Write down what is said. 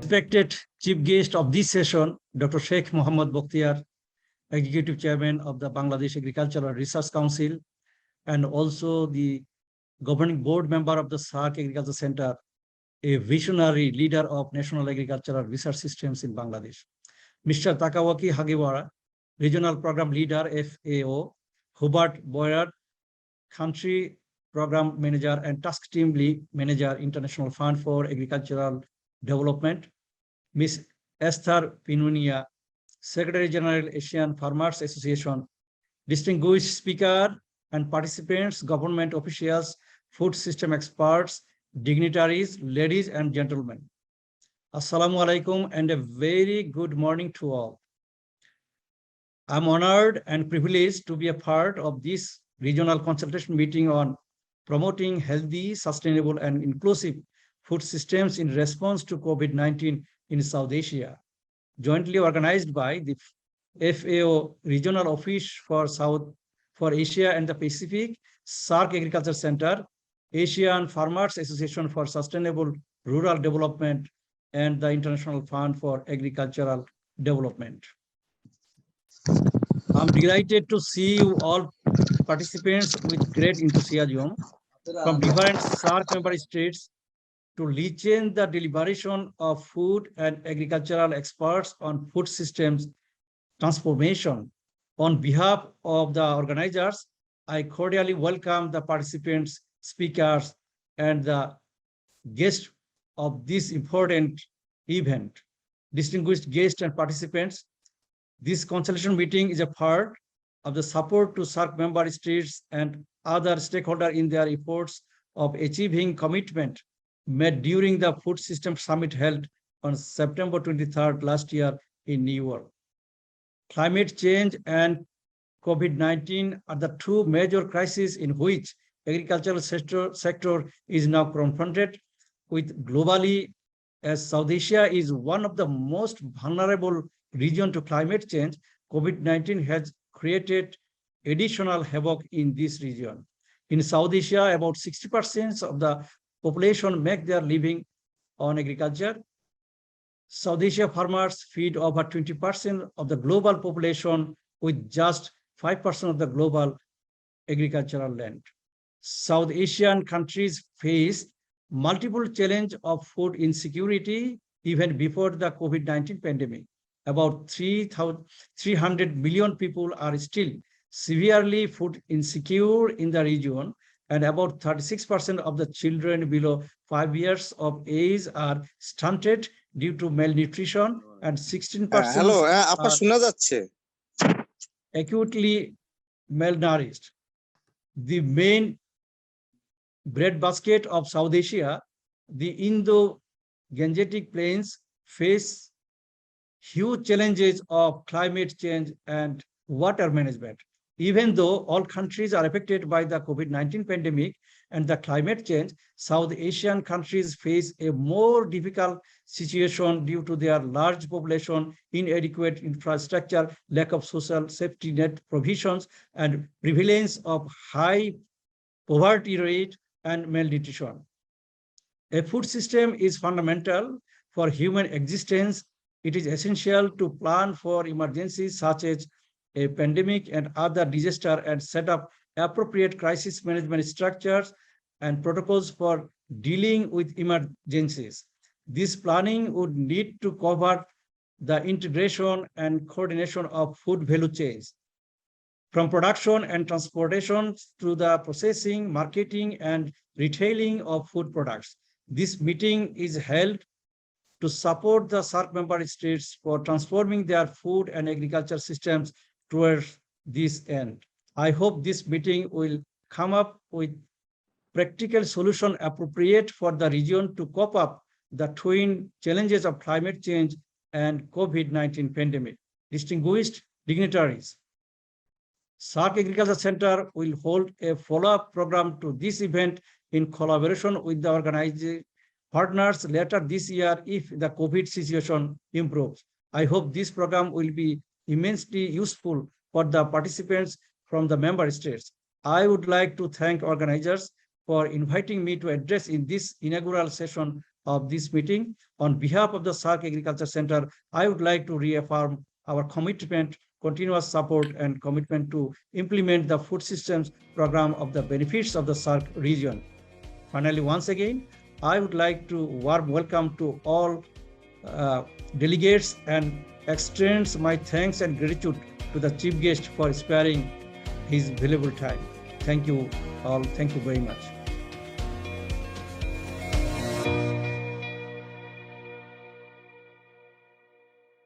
Respected chief guest of this session, Dr. Sheikh Mohammed Baktear, Executive Chairman of the Bangladesh Agricultural Research Council, and also the governing board member of the SAARC Agriculture Center, a visionary leader of National Agricultural Research Systems in Bangladesh. Mr. Takawaki Hagiwara, Regional Program Leader, FAO, Hubert Boyer, Country Program Manager and Task Team Lead Manager, International Fund for Agricultural Development, Ms. Esther Pinunia, Secretary General, Asian Farmers Association, distinguished speaker and participants, government officials, food system experts, dignitaries, ladies and gentlemen. Assalamu alaikum and a very good morning to all. I'm honored and privileged to be a part of this regional consultation meeting on promoting healthy, sustainable and inclusive food systems in response to COVID-19 in South Asia, jointly organized by the FAO Regional Office for Asia and the Pacific, SAARC Agriculture Center, Asian Farmers Association for Sustainable Rural Development, and the International Fund for Agricultural Development. I'm delighted to see you all participants with great enthusiasm from different SAARC member states to listen the deliberation of food and agricultural experts on food systems transformation. On behalf of the organizers, I cordially welcome the participants, speakers, and the guests of this important event. Distinguished guests and participants, this consultation meeting is a part of the support to SAARC member states and other stakeholders in their efforts of achieving commitment made during the Food System Summit held on September 23rd last year in New York. Climate change and COVID-19 are the two major crises in which agricultural sector is now confronted with globally, as South Asia is one of the most vulnerable regions to climate change. COVID-19 has created additional havoc in this region. In South Asia, about 60% of the population make their living on agriculture. South Asia farmers feed over 20% of the global population with just 5% of the global agricultural land. South Asian countries face multiple challenges of food insecurity even before the COVID-19 pandemic. About 300 million people are still severely food insecure in the region, and about 36% of the children below 5 years of age are stunted due to malnutrition, and 16% are acutely malnourished. The main breadbasket of South Asia, the Indo-Gangetic Plains, face huge challenges of climate change and water management. Even though all countries are affected by the COVID-19 pandemic and the climate change, South Asian countries face a more difficult situation due to their large population, inadequate infrastructure, lack of social safety net provisions, and prevalence of high poverty rate and malnutrition. A food system is fundamental for human existence. It is essential to plan for emergencies such as a pandemic and other disaster and set up appropriate crisis management structures and protocols for dealing with emergencies. This planning would need to cover the integration and coordination of food value chains, from production and transportation to the processing, marketing, and retailing of food products. This meeting is held to support the SAARC member states for transforming their food and agriculture systems towards this end. I hope this meeting will come up with practical solution appropriate for the region to cope up the twin challenges of climate change and COVID-19 pandemic. Distinguished dignitaries, SAARC Agriculture Center will hold a follow-up program to this event in collaboration with the organizing partners later this year if the COVID situation improves. I hope this program will be immensely useful for the participants from the member states. I would like to thank organizers for inviting me to address in this inaugural session of this meeting. On behalf of the SAARC Agriculture Center, I would like to reaffirm our commitment, continuous support, and commitment to implement the food systems program of the benefits of the SAARC region. Finally, once again, I would like to warm welcome to all delegates and extends my thanks and gratitude to the chief guest for sparing his valuable time. Thank you all. Thank you very much.